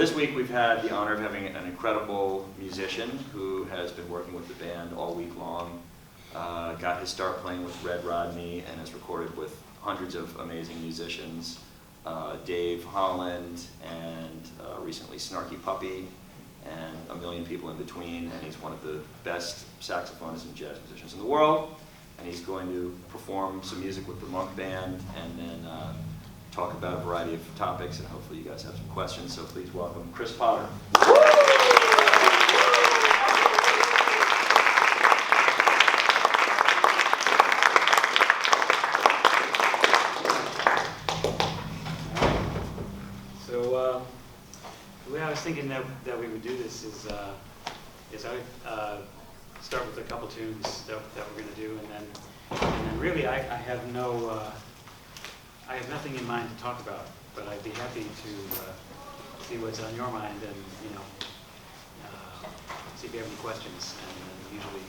this week we've had the honor of having an incredible musician who has been working with the band all week long. Got his start playing with Red Rodney and has recorded with hundreds of amazing musicians. Dave Holland and recently Snarky Puppy and a million people in between, and he's one of the best saxophonists and jazz musicians in the world. And he's going to perform some music with the Monk Band and then talk about a variety of topics, and hopefully you guys have some questions, so please welcome Chris Potter. So the way I was thinking that we would do this is I would start with a couple tunes that we're going to do, and then really I have nothing in mind to talk about, but I'd be happy to see what's on your mind and see if you have any questions, and then usually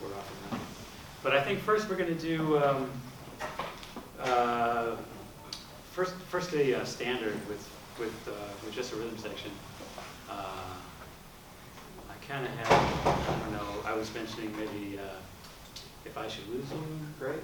we're off and running. But I think first we're going to do first a standard with just a rhythm section. I kind of have, I don't know, I was mentioning maybe If I Should Lose You, right?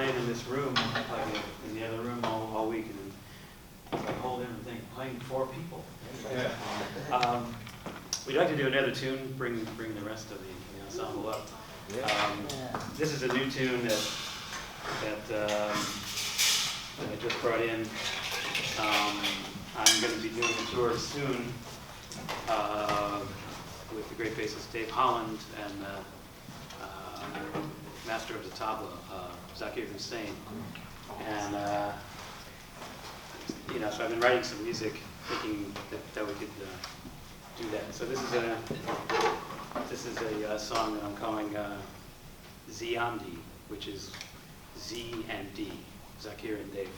playing in this room, like in the other room all week, and it's like whole different thing, playing for people. We'd like to do another tune, bring the rest of the ensemble up. This is a new tune that I just brought in. I'm going to be doing a tour soon with the great bassist Dave Holland and master of the tabla, Zakir Hussain. And so I've been writing some music, thinking that we could do that. So this is a song that I'm calling Ziandi, which is Z and D, Zakir and Dave.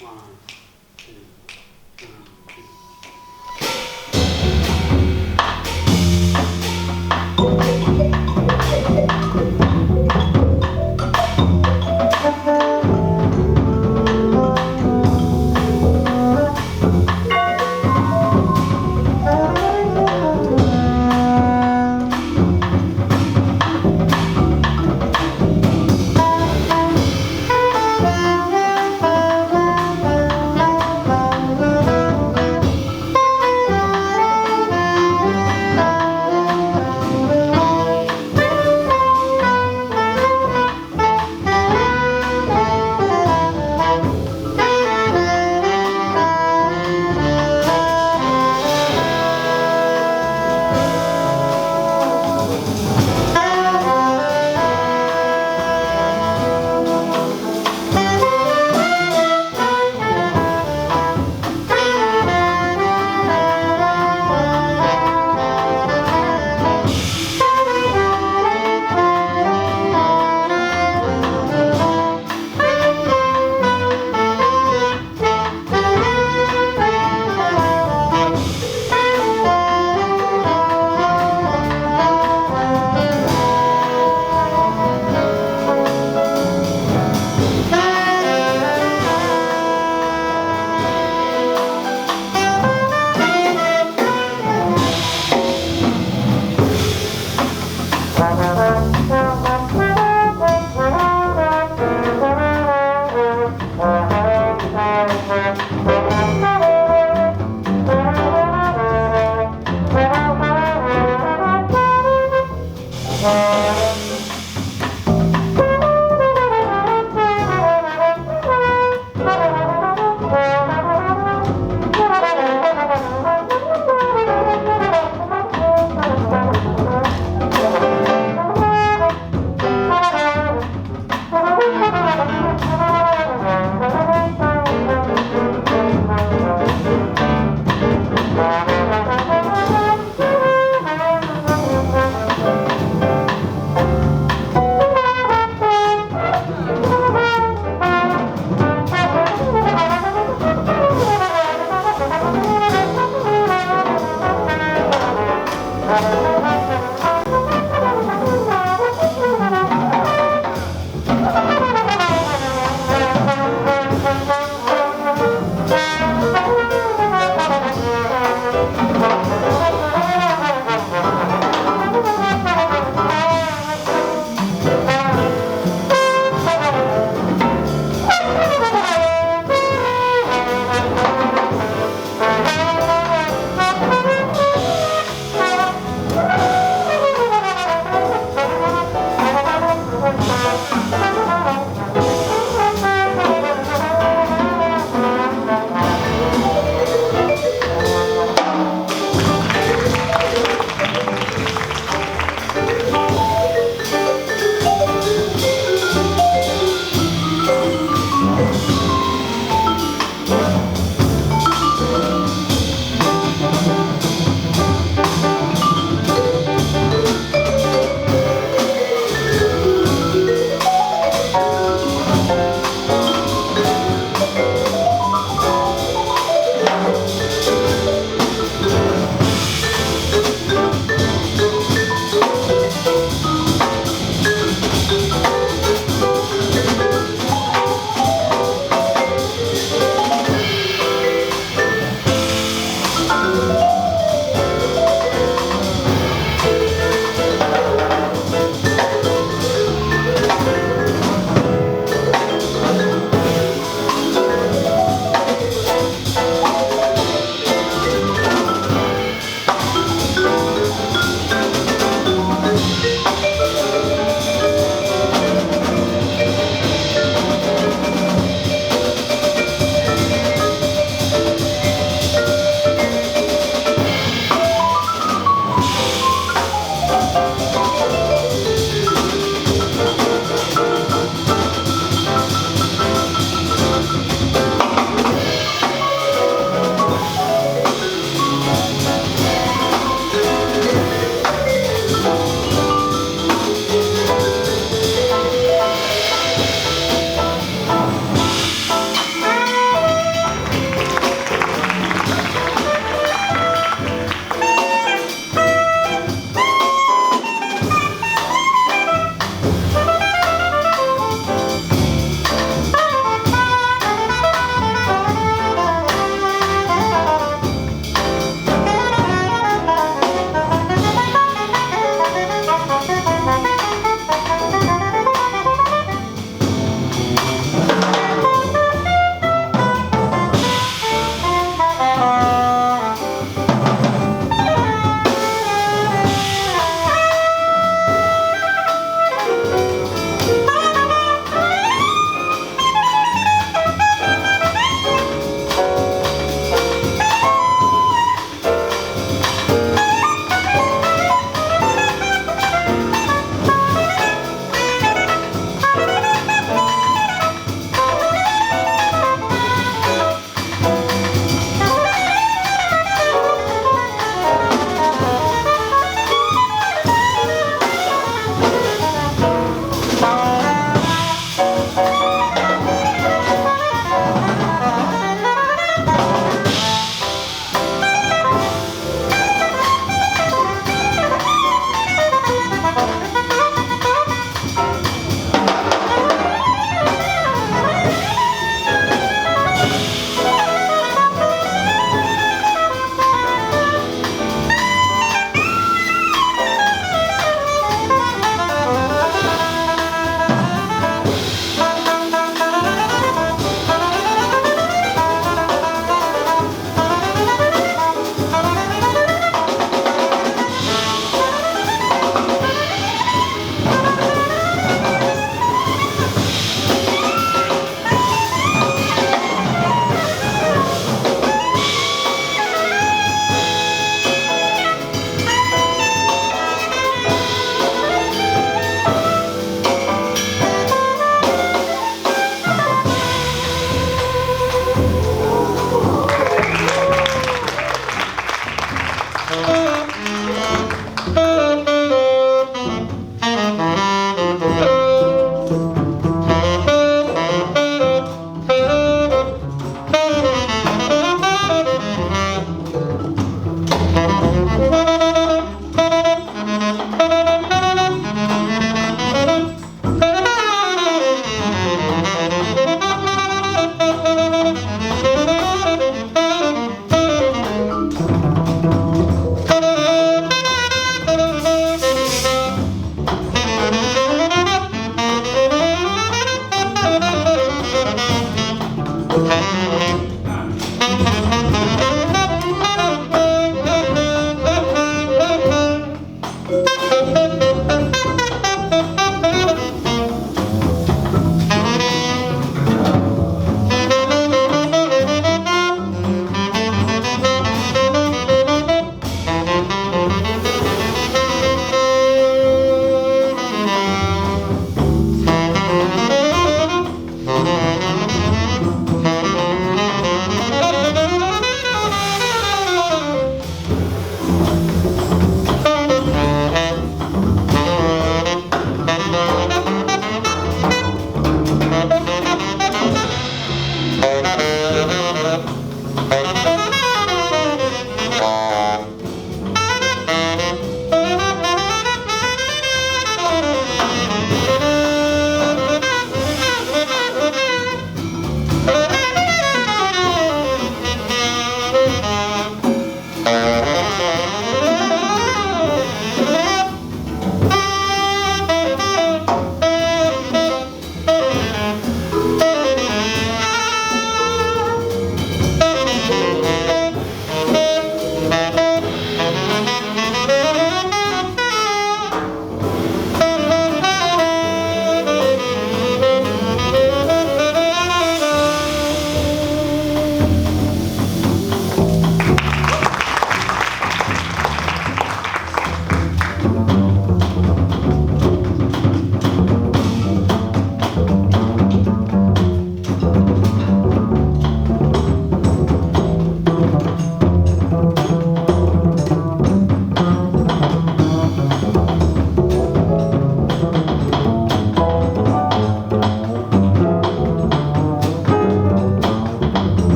One, two, one, two.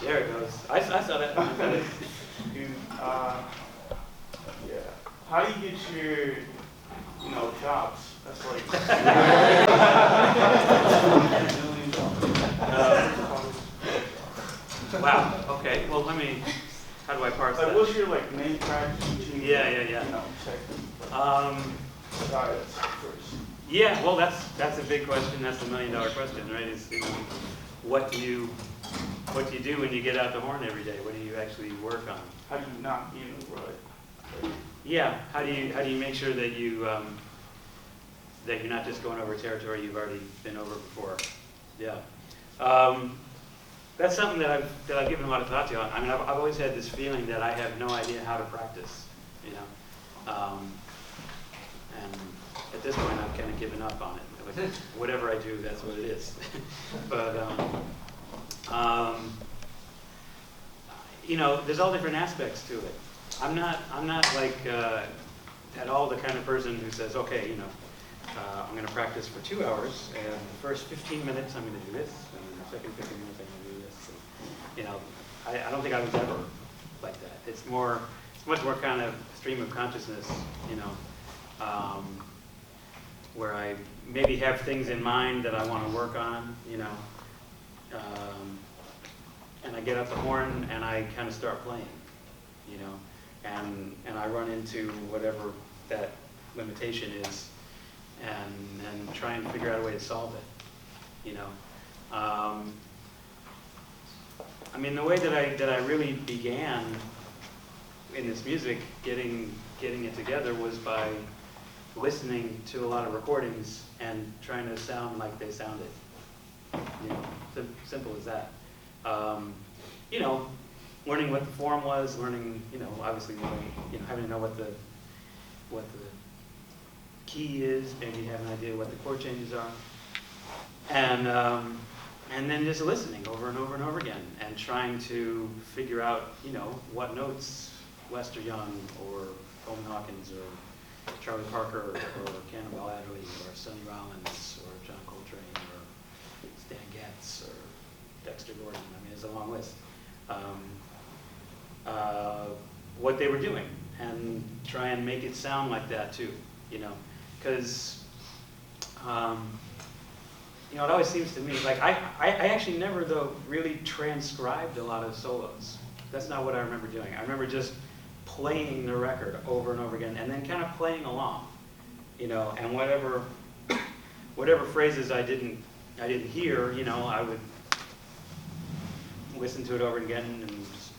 There it goes. I saw that. You, yeah. How do you get your, jobs? That's like. Wow. Okay. Well, how do I parse that? What's your main practice? Yeah. Check. Diets first. Yeah. Well, that's a big question. That's the $1 million question, right? Is what do you do when you get out the horn every day? What do you actually work on? How do you not be in the rut? Yeah. How do you make sure that that you're not just going over territory you've already been over before? Yeah. That's something that I've given a lot of thought to. I mean, I've always had this feeling that I have no idea how to practice, and at this point I've kind of given up on it. Like, whatever I do, that's what it is. But there's all different aspects to it. I'm not like at all the kind of person who says, okay, I'm going to practice for 2 hours, and the first 15 minutes I'm going to do this, and the second 15 minutes I'm going to do this. And, I don't think I was ever like that. It's much more kind of stream of consciousness, where I maybe have things in mind that I want to work on, and I get up the horn and I kind of start playing, and I run into whatever that limitation is, and then try and figure out a way to solve it, I mean, the way that I really began in this music, getting it together, was by listening to a lot of recordings and trying to sound like they sounded. Simple as that. Learning what the form was, learning, obviously knowing, having to know what the key is, maybe have an idea what the chord changes are, and then just listening over and over and over again, and trying to figure out, what notes Lester Young or Coleman Hawkins or Charlie Parker or Cannonball Adderley or Sonny Rollins or John Coltrane or Stan Getz or Dexter Gordon. I mean, it's a long list. What they were doing, and try and make it sound like that too, because it always seems to me like I actually never though really transcribed a lot of solos. That's not what I remember doing. I remember just playing the record over and over again, and then kind of playing along, and whatever phrases I didn't hear, I would listen to it over again and just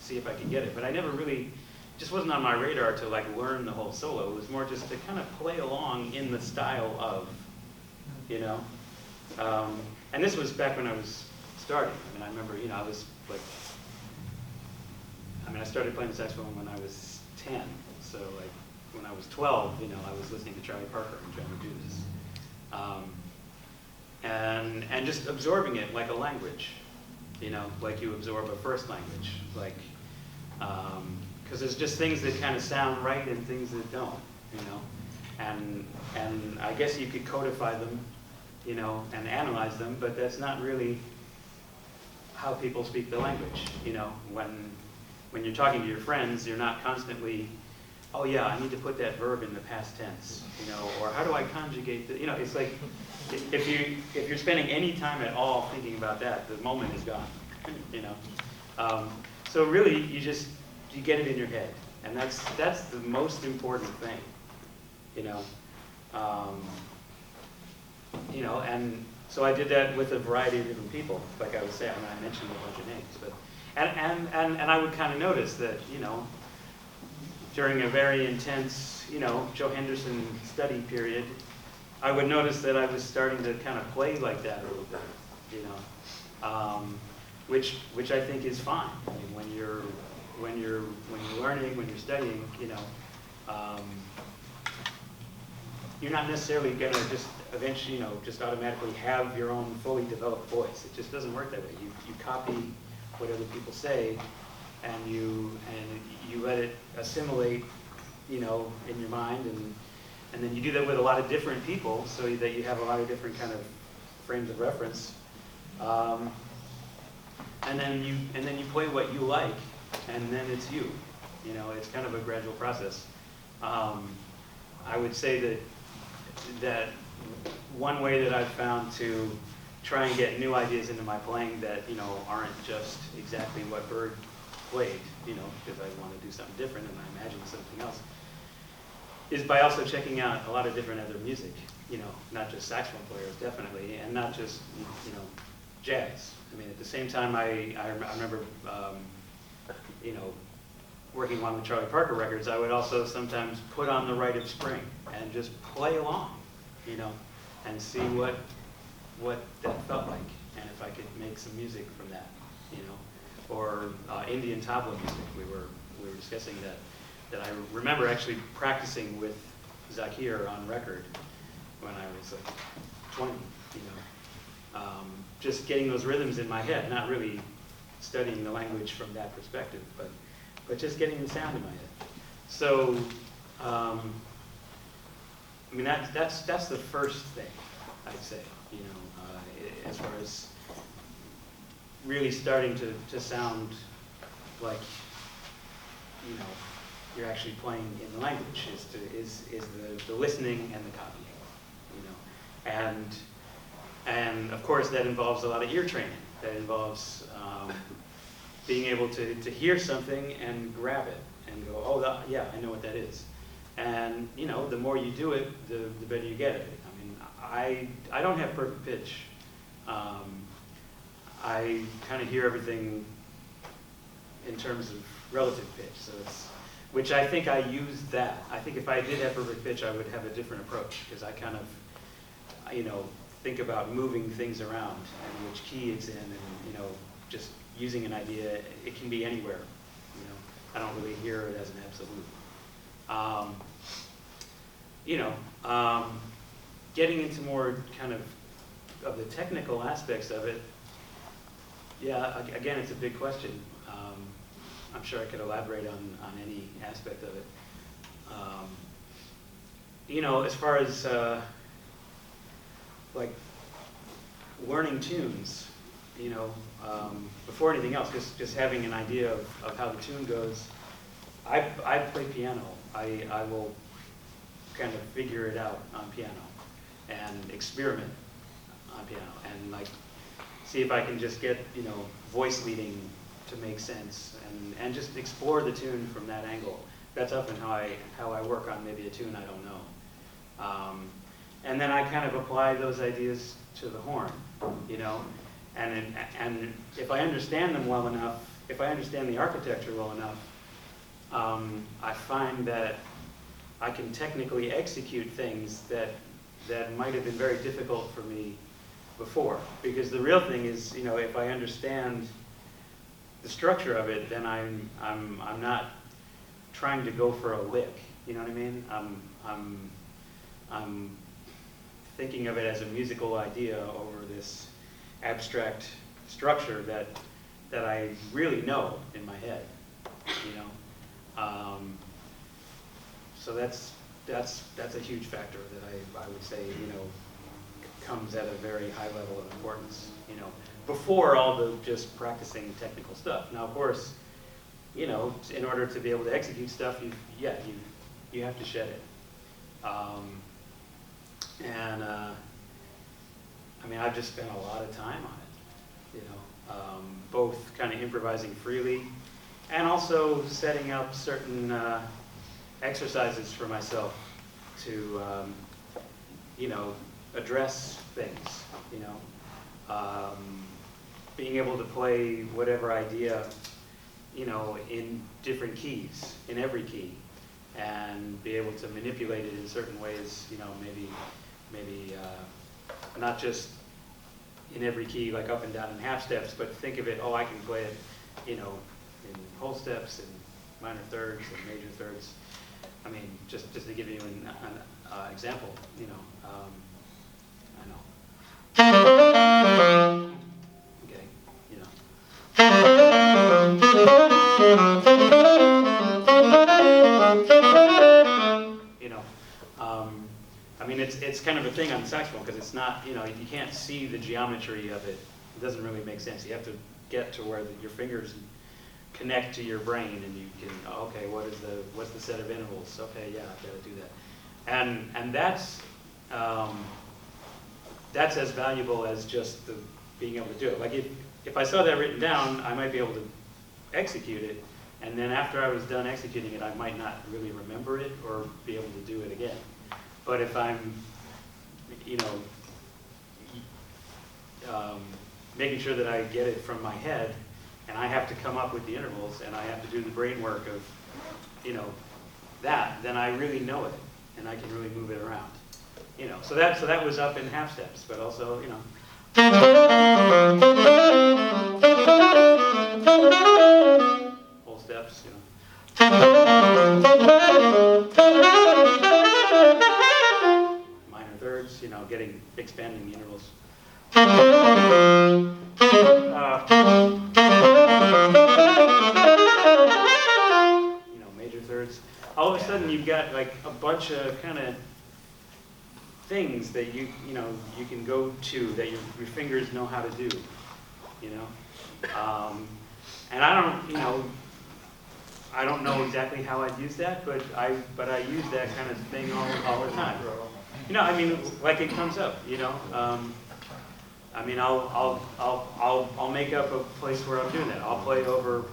see if I could get it. But I never really, just wasn't on my radar to learn the whole solo. It was more just to kind of play along in the style of, and this was back when I was starting. I mean, I remember, I was I started playing the saxophone when I was 10. So when I was 12, I was listening to Charlie Parker and trying to do this. And just absorbing it like a language, like you absorb a first language, because there's just things that kind of sound right and things that don't, and I guess you could codify them, and analyze them, but that's not really how people speak the language, when you're talking to your friends, you're not constantly, oh yeah, I need to put that verb in the past tense, or how do I conjugate the, it's like, if you're spending any time at all thinking about that, the moment is gone, So really, you get it in your head, and that's the most important thing, and so I did that with a variety of different people, like I was saying. I mentioned a bunch of names, but and I would kind of notice that, during a very intense, Joe Henderson study period, I would notice that I was starting to kind of play like that a little bit, which I think is fine. I mean, when you're learning, when you're studying, you're not necessarily going to just eventually, just automatically have your own fully developed voice. It just doesn't work that way. You copy what other people say, and you let it assimilate, in your mind, and then you do that with a lot of different people, so that you have a lot of different kind of frames of reference. And and then you play what you like, and then it's you. You know, it's kind of a gradual process. I would say that one way that I've found to try and get new ideas into my playing that, you know, aren't just exactly what Bird played, you know, because I want to do something different and I imagine something else, is by also checking out a lot of different other music, you know, not just saxophone players, definitely, and not just, you know, jazz. I mean, at the same time, I remember, you know, working on the Charlie Parker records, I would also sometimes put on the Rite of Spring and just play along, you know, and see what that felt like, and if I could make some music from that, you know, or Indian tabla music. We were discussing that I remember actually practicing with Zakir on record when I was like 20, you know, just getting those rhythms in my head, not really studying the language from that perspective, but just getting the sound in my head. So, I mean, that's the first thing, I'd say, you know, as far as really starting to sound like, you know, you're actually playing in the language, is the listening and the copying, you know. And of course that involves a lot of ear training. That involves being able to hear something and grab it and go, oh, yeah, I know what that is. And, you know, the more you do it, the better you get at it. I mean, I don't have perfect pitch. I kind of hear everything in terms of relative pitch, so which I think I use that. I think if I did have perfect pitch, I would have a different approach, because I kind of, you know, think about moving things around and which key it's in, and, you know, just using an idea. It can be anywhere, you know. I don't really hear it as an absolute. You know, getting into more kind of the technical aspects of it, yeah, again, it's a big question. I'm sure I could elaborate on any aspect of it. You know, as far as like learning tunes, you know, before anything else, just having an idea of how the tune goes. I play piano. I will kind of figure it out on piano and experiment on piano and like see if I can just get, you know, voice leading to make sense and just explore the tune from that angle. That's often how I work on maybe a tune I don't know. And then I kind of apply those ideas to the horn, you know, and if I understand them well enough, if I understand the architecture well enough, I find that I can technically execute things that might have been very difficult for me before. Because the real thing is, you know, if I understand the structure of it, then I'm not trying to go for a lick. You know what I mean? I'm thinking of it as a musical idea over this abstract structure that I really know in my head. You know, so that's a huge factor that I would say, you know, comes at a very high level of importance, you know, before all the just practicing technical stuff. Now, of course, you know, in order to be able to execute stuff, you have to shed it. I mean, I've just spent a lot of time on it, you know, both kind of improvising freely and also setting up certain exercises for myself to, you know, address things, you know, being able to play whatever idea, you know, in different keys, in every key, and be able to manipulate it in certain ways, you know, maybe not just in every key, like up and down and half steps, but think of it, oh, I can play it, you know, in whole steps and minor thirds and major thirds. I mean, just to give you an example, you know, I know. Okay, you know. You know, I mean, it's kind of a thing on the saxophone because it's not, you know, you can't see the geometry of it. It doesn't really make sense. You have to get to where your fingers connect to your brain, and you can, okay, what's the set of intervals? Okay, yeah, I've got to do that, and that's as valuable as just being able to do it. Like if I saw that written down, I might be able to execute it, and then after I was done executing it, I might not really remember it or be able to do it again. But if I'm, making sure that I get it from my head, and I have to come up with the intervals, and I have to do the brain work of, then I really know it, and I can really move it around. So that was up in half steps, but also, whole steps, minor thirds, expanding the intervals. Major thirds. All of a sudden, you've got like a bunch of kind of things that you can go to that your fingers know how to do, and I don't know exactly how I'd use that, but I use that kind of thing all the time. Like it comes up, I'll make up a place where I'm doing that. I'll play over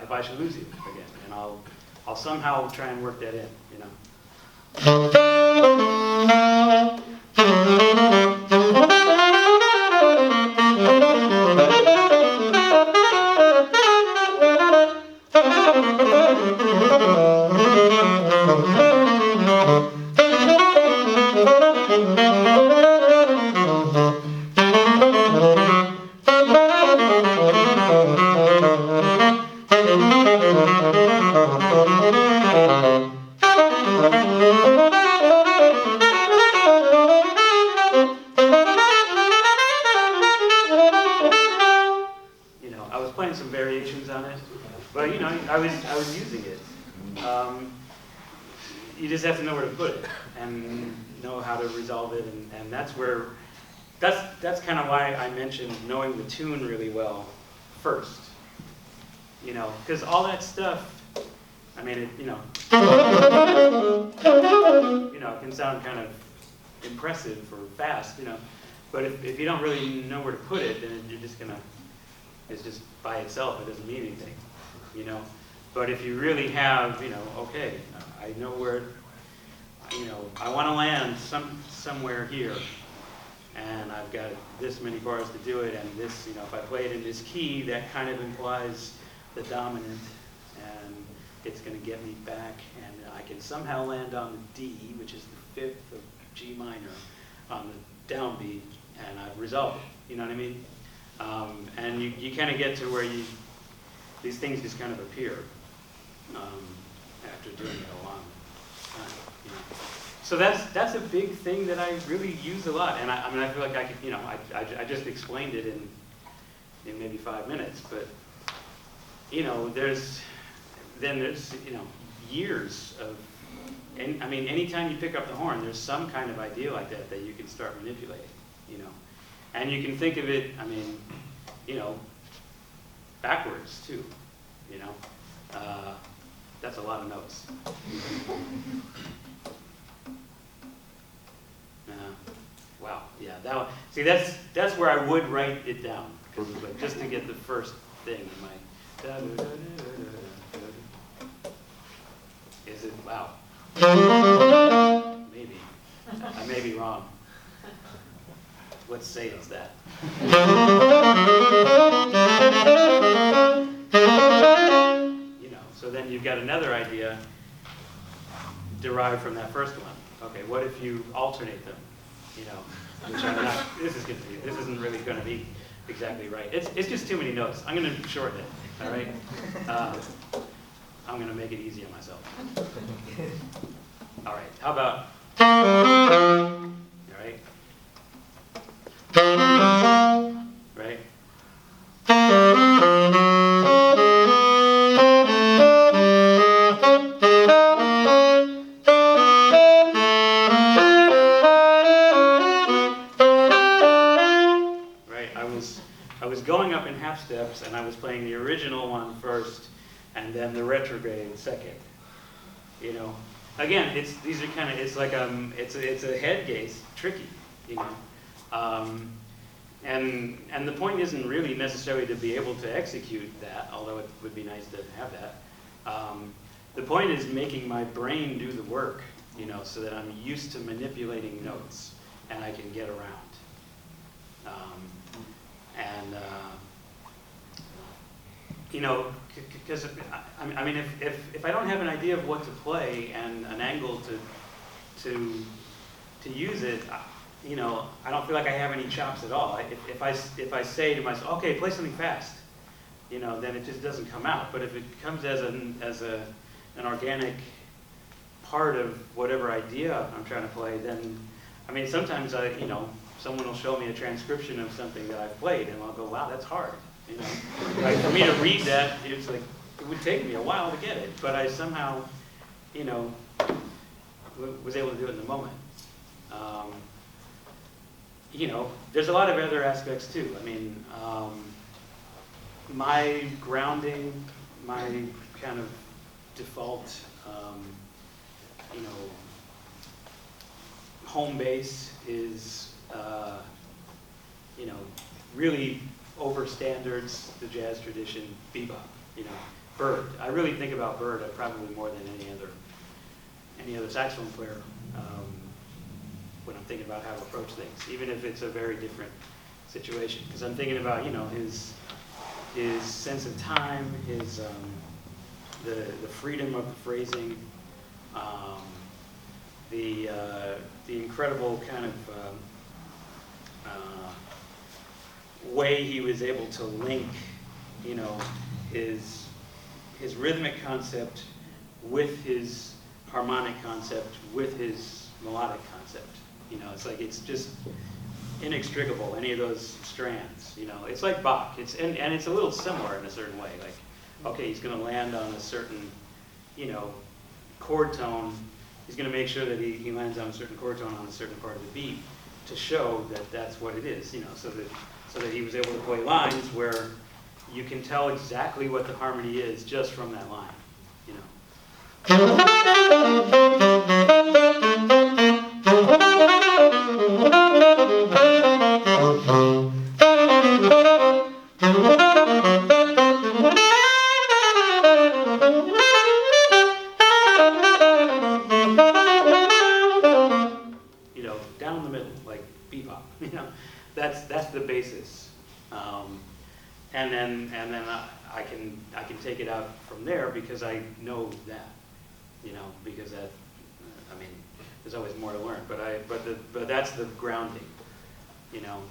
If I Should Lose You again, and I'll somehow try and work that in, I was playing some variations on it, but I was using it. You just have to know where to put it and know how to resolve it, and that's kind of why I mentioned knowing the tune really well first. Because all that stuff, it can sound kind of impressive or fast, but if you don't really know where to put it, then you're just it's just by itself, it doesn't mean anything, But if you really have, okay, I know where, I want to land somewhere here, and I've got this many bars to do it, and this, if I play it in this key, that kind of implies the dominant, and it's going to get me back, and I can somehow land on the D, which is the fifth of G minor, on the downbeat, and I've resolved it, you know what I mean? And you kind of get to where these things just kind of appear after doing it a long time. So that's a big thing that I really use a lot, and I feel like I could, I just explained it in maybe 5 minutes, but there's years of, anytime you pick up the horn, there's some kind of idea like that you can start manipulating, and you can think of it, backwards too, that's a lot of notes. Wow, yeah, see, that's where I would write it down, just to get the first thing in my. Is it? Wow. Maybe. I may be wrong. Let's say it's that. So then you've got another idea derived from that first one. Okay, what if you alternate them? Which I'm not. This isn't really going to be exactly right. It's just too many notes. I'm going to shorten it. All right. I'm going to make it easy on myself. All right. How about? All right. Right. going up in half steps, and I was playing the original one first, and then the retrograde second. You know, again, these are kind of, it's like it's a head gaze, tricky. You know, and the point isn't really necessarily to be able to execute that, although it would be nice to have that. The point is making my brain do the work, you know, so that I'm used to manipulating notes and I can get around. You know, because I mean, if I don't have an idea of what to play and an angle to use it, you know, I don't feel like I have any chops at all. If I say to myself, okay, play something fast, you know, then it just doesn't come out. But if it comes as an organic part of whatever idea I'm trying to play, then, I mean, sometimes you know, someone will show me a transcription of something that I've played, and I'll go, wow, that's hard. You know, like for me to read that, it's like it would take me a while to get it, but I somehow, you know, was able to do it in the moment. You know, there's a lot of other aspects too. I mean, my grounding, my kind of default, you know, home base is, you know, really over standards, the jazz tradition, bebop, you know, Bird. I really think about Bird probably more than any other saxophone player when I'm thinking about how to approach things, even if it's a very different situation. Because I'm thinking about, you know, his sense of time, his the freedom of the phrasing, the incredible kind of way he was able to link, you know, his rhythmic concept with his harmonic concept with his melodic concept. You know, it's like it's just inextricable, any of those strands. You know, it's like Bach. And it's a little similar in a certain way. Like, okay, he's going to land on a certain, you know, chord tone. He's going to make sure that he lands on a certain chord tone on a certain part of the beat to show that that's what it is. You know, so that he was able to play lines where you can tell exactly what the harmony is just from that line. You know. You know, down the middle, like bebop. You know, that's the basis, and then I can take it out from there because I know that. You know, because that, I mean, there's always more to learn. But that's the grounding. You know,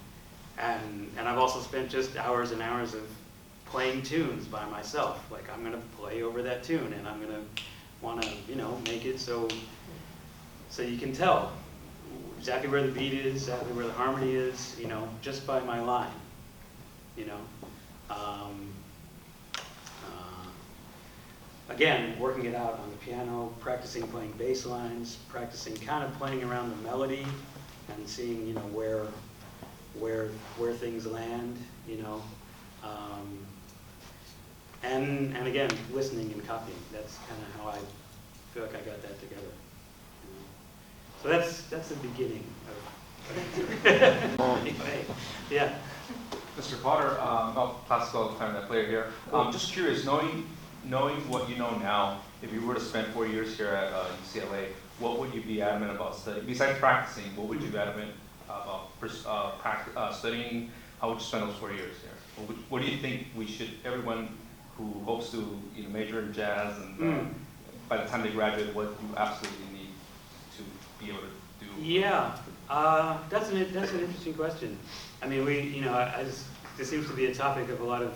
and I've also spent just hours and hours of playing tunes by myself. Like, I'm going to play over that tune, and I'm going to want to, you know, make it so you can tell exactly where the beat is, exactly where the harmony is, you know, just by my line, you know. Again, working it out on the piano, practicing playing bass lines, practicing kind of playing around the melody and seeing, you know, where things land, you know. And again, listening and copying. That's kind of how I feel like I got that together. You know? So that's the beginning of anyway, yeah. Mr. Potter, classical clarinet player here. Just curious, knowing what you know now, if you were to spend 4 years here at UCLA, what would you be adamant about studying? Besides practicing, what would you be adamant about studying? How would you spend those 4 years here? What do you think everyone who hopes to major in jazz and by the time they graduate, what you absolutely need to be able to do? Yeah, that's an interesting question. I mean, this seems to be a topic of a lot of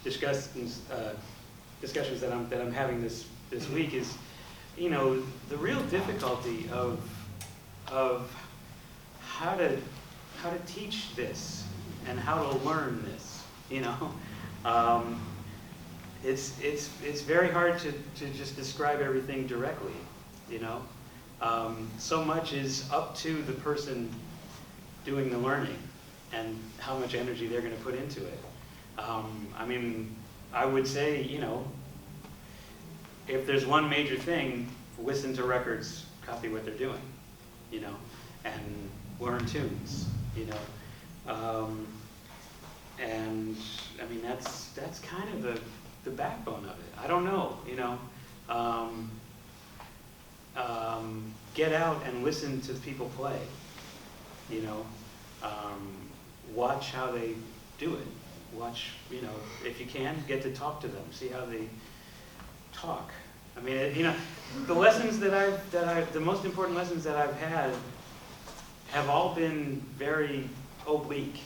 discussions that I'm having this week. Is, you know, the real difficulty of how to teach this and how to learn this. You know, it's very hard to just describe everything directly. You know, so much is up to the person doing the learning and how much energy they're going to put into it. I mean, I would say, you know, if there's one major thing, listen to records, copy what they're doing, you know, and learn tunes, you know. And I mean, that's kind of the backbone of it. I don't know, you know. Get out and listen to people play, you know. Watch how they do it. Watch, you know, if you can, get to talk to them, see how they talk. I mean, you know, the lessons the most important lessons that I've had have all been very oblique,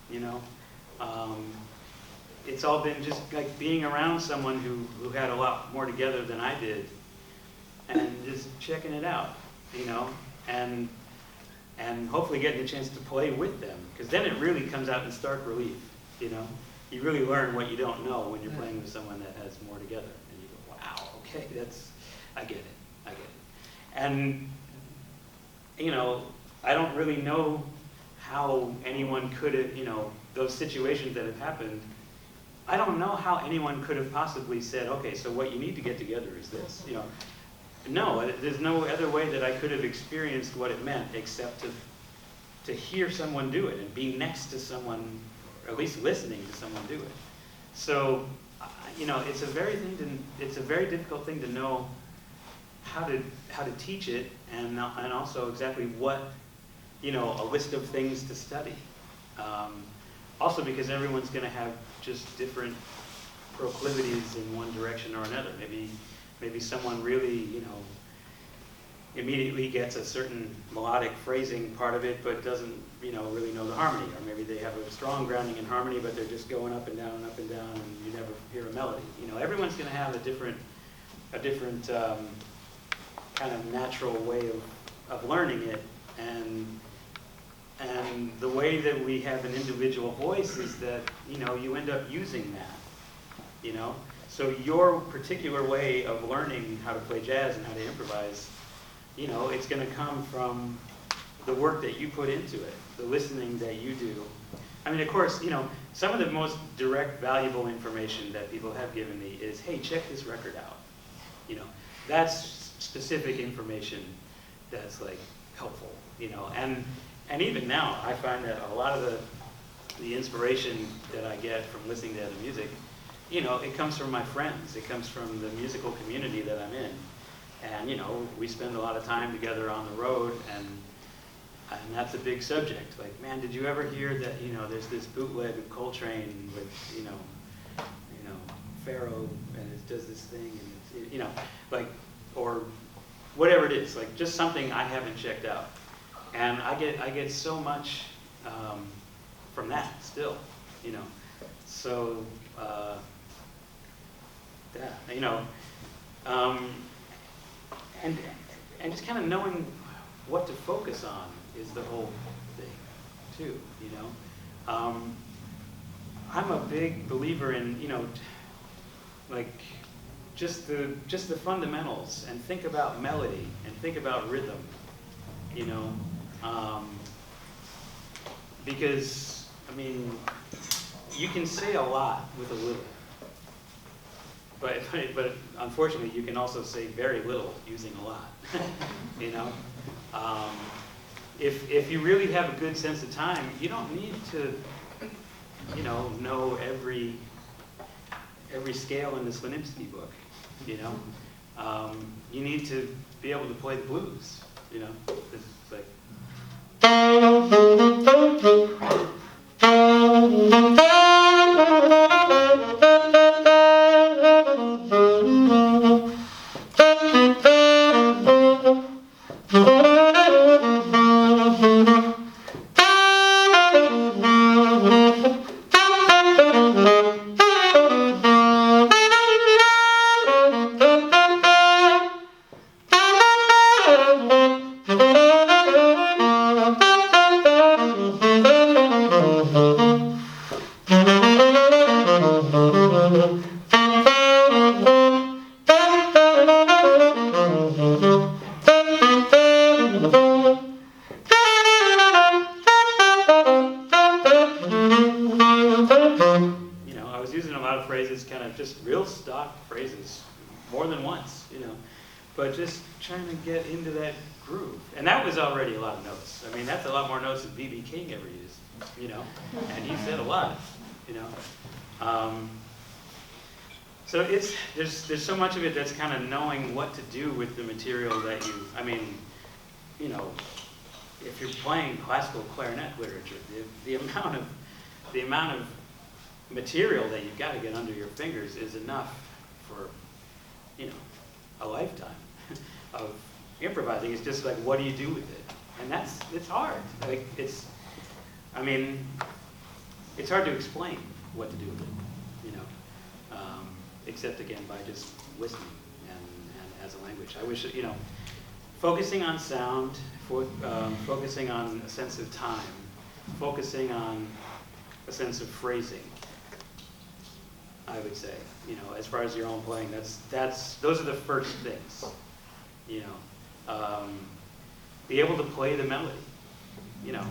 you know. It's all been just like being around someone who had a lot more together than I did, and just checking it out, you know, and hopefully getting a chance to play with them, because then it really comes out in stark relief, you know. You really learn what you don't know when you're playing with someone that has more together, and you go, wow, okay, I get it. And, you know, I don't really know how anyone could have, you know, those situations that have happened, I don't know how anyone could have possibly said, okay, so what you need to get together is this, you know. No, there's no other way that I could have experienced what it meant except to hear someone do it and be next to someone, or at least listening to someone do it. So, you know, it's a very difficult thing to know how to teach it, and also exactly what, you know, a list of things to study. Also because everyone's going to have just different proclivities in one direction or another. Maybe someone really, you know, immediately gets a certain melodic phrasing part of it, but doesn't, you know, really know the harmony. Or maybe they have a strong grounding in harmony, but they're just going up and down, and you never hear a melody. You know, everyone's going to have a different kind of natural way of learning it, and the way that we have an individual voice is that, you know, you end up using that, you know. So your particular way of learning how to play jazz and how to improvise, you know, it's going to come from the work that you put into it, the listening that you do. I mean, of course, you know, some of the most direct, valuable information that people have given me is, hey, check this record out. You know, that's specific information that's like helpful, you know. And even now, I find that a lot of the inspiration that I get from listening to other music, you know, it comes from my friends. It comes from the musical community that I'm in. And, you know, we spend a lot of time together on the road, and that's a big subject. Like, man, did you ever hear that, you know, there's this bootleg of Coltrane with, you know, Pharaoh, and it does this thing, and it's, you know, like, or whatever it is, like just something I haven't checked out. And I get so much from that still, you know. So, that, you know, and just kind of knowing what to focus on is the whole thing, too, you know. I'm a big believer in, you know, like just the fundamentals, and think about melody and think about rhythm, you know, because I mean, you can say a lot with a little, but unfortunately you can also say very little using a lot, you know. If you really have a good sense of time, you don't need to, you know every scale in the Slimsky book, you know. You need to be able to play the blues, you know. It's like. phrases, kind of just real stock phrases, more than once, you know, but just trying to get into that groove. And that was already a lot of notes. I mean, that's a lot more notes than B.B. King ever used, you know, and he said a lot, you know. So there's so much of it that's kind of knowing what to do with the material that you, I mean, you know, if you're playing classical clarinet literature, the amount of material that you've got to get under your fingers is enough for, you know, a lifetime of improvising. It's just like, what do you do with it? And it's hard. Like, I mean, it's hard to explain what to do with it, you know, except again by just listening and as a language. I wish, you know, focusing on sound, focusing on a sense of time, focusing on a sense of phrasing, I would say, you know, as far as your own playing, those are the first things, you know. Be able to play the melody, you know.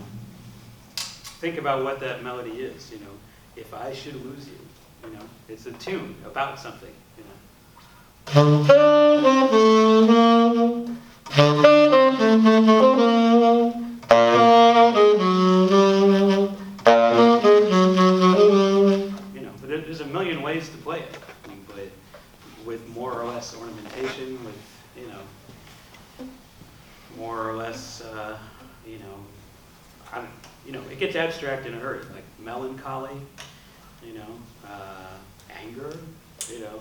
Think about what that melody is, you know. If I should lose you, you know, it's a tune about something, you know. You know, but there's a million ways to play it. You can play it with more or less ornamentation, with, you know, more or less, you know, it gets abstract in a hurry, like melancholy, you know, anger, you know,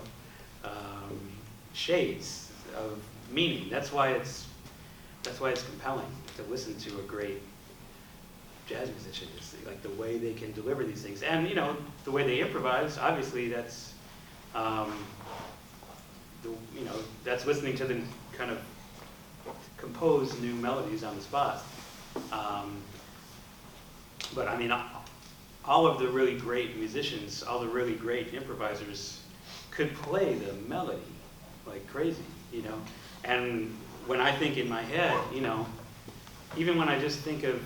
shades of meaning. That's why it's compelling to listen to a great jazz musician. It's like the way they can deliver these things, and you know, the way they improvise. Obviously, that's you know, that's listening to them kind of compose new melodies on the spot. But I mean, all of the really great musicians, all the really great improvisers could play the melody like crazy, you know. And when I think in my head, you know, even when I just think of,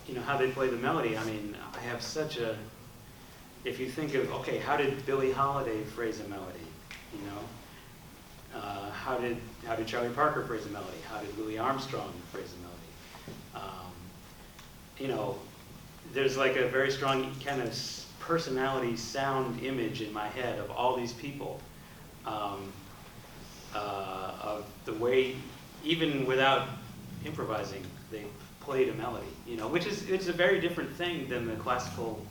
you know, how they play the melody, I mean, I have such a, if you think of, okay, how did Billie Holiday phrase a melody, you know? How did Charlie Parker phrase a melody? How did Louis Armstrong phrase a melody? You know, there's like a very strong kind of personality sound image in my head of all these people, of the way, even without improvising, they played a melody, you know, which is, it's a very different thing than the classical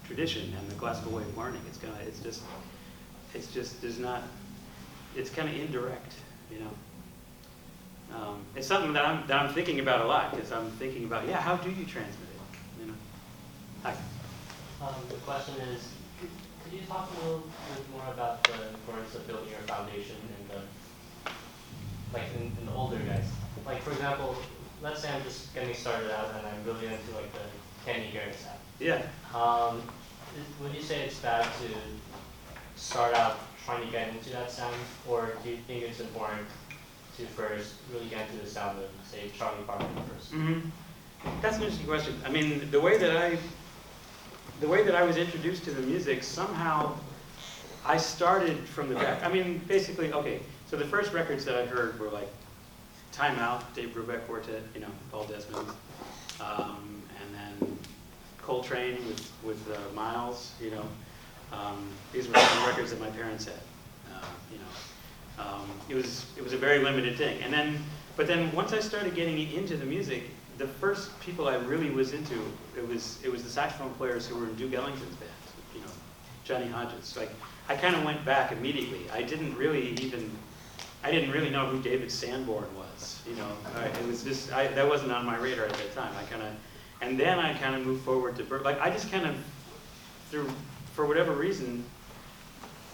tradition and the classical way of learning. It's kind of indirect, you know. It's something that I'm thinking about a lot, because I'm thinking about, yeah, how do you transmit it, you know? Hi. The question is, could you talk a little bit more about the importance of building your foundation in the older guys? Like, for example, let's say I'm just getting started out and I'm really into like the Kenny Garrett sound. Yeah. Would you say it's bad to start out trying to get into that sound, or do you think it's important to first really get into the sound of, say, Charlie Parker first? Mm-hmm. That's an interesting question. I mean, the way that I was introduced to the music, somehow I started from the back. I mean, basically, okay, so the first records that I heard were like Time Out, Dave Brubeck Quartet, you know, Paul Desmond, and then Coltrane with Miles, you know. These were some records that my parents had, you know. It was a very limited thing. But then once I started getting into the music, the first people I really was into, it was the saxophone players who were in Duke Ellington's band, you know, Johnny Hodges. Like, I kind of went back immediately. I didn't really know who David Sanborn was, you know. It was just, that wasn't on my radar at that time. And then I kind of moved forward to, like, I just kind of, for whatever reason,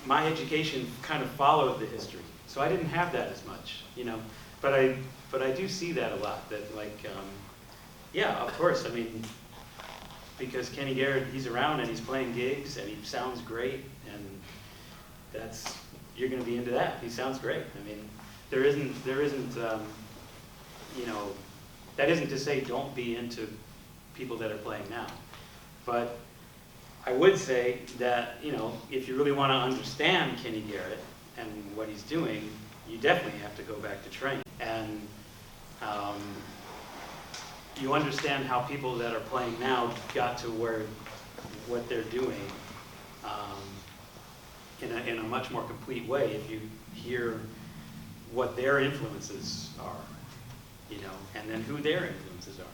my education kind of followed the history. So I didn't have that as much, you know. But I do see that a lot, that like, yeah, of course, I mean, because Kenny Garrett, he's around and he's playing gigs and he sounds great, and you're gonna be into that. He sounds great. I mean, there isn't, you know, that isn't to say don't be into people that are playing now. But I would say that, if you really want to understand Kenny Garrett and what he's doing, you definitely have to go back to training. And you understand how people that are playing now got to what they're doing in a much more complete way if you hear what their influences are, and then who their influences are,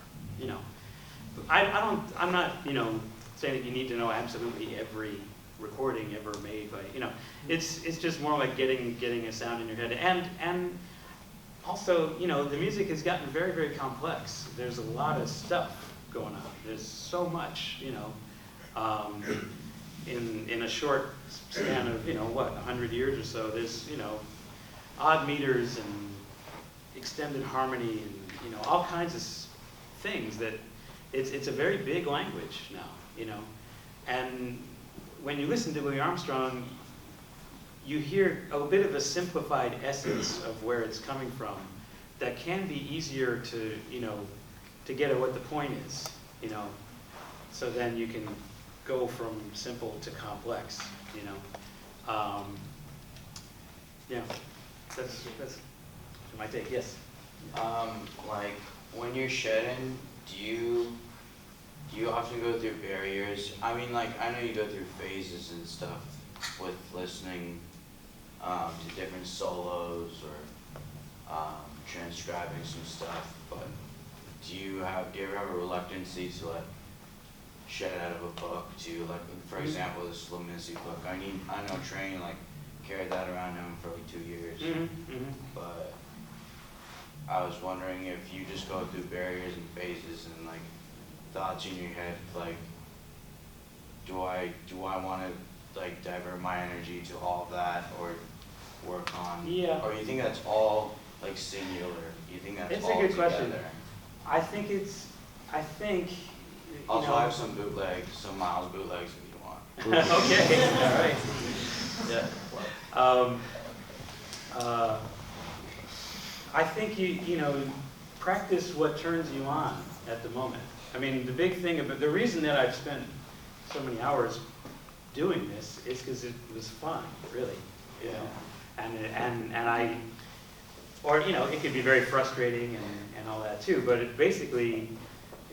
I'm not, saying that you need to know absolutely every recording ever made by, it's just more like getting a sound in your head. And also, the music has gotten very, very complex. There's a lot of stuff going on. There's so much, in a short span of, 100 years or so. There's, odd meters and extended harmony and, all kinds of things that it's a very big language now, And when you listen to Louis Armstrong, you hear a bit of a simplified essence of where it's coming from that can be easier to, to get at what the point is, So then you can go from simple to complex, Yeah, that's my take, yes. Like, when you're shedding, do you often go through barriers? I mean, like, I know you go through phases and stuff with listening to different solos or transcribing some stuff, but do you ever have a reluctancy to, like, shed out of a book to, like, for example, this Leminski book? I know Train, like, carried that around him for like 2 years, but I was wondering if you just go through barriers and phases and, like, thoughts in your head, like, do I want to, like, divert my energy to all of that or work on, or you think that's all, like, singular? You think that's all together? It's a good question. I think also, I have some bootlegs, some Miles bootlegs if you want. Okay, all right. Yeah. I think you practice what turns you on at the moment. I mean, the big thing about the reason that I've spent so many hours doing this is because it was fun, really. And I, or it could be very frustrating and all that too. But it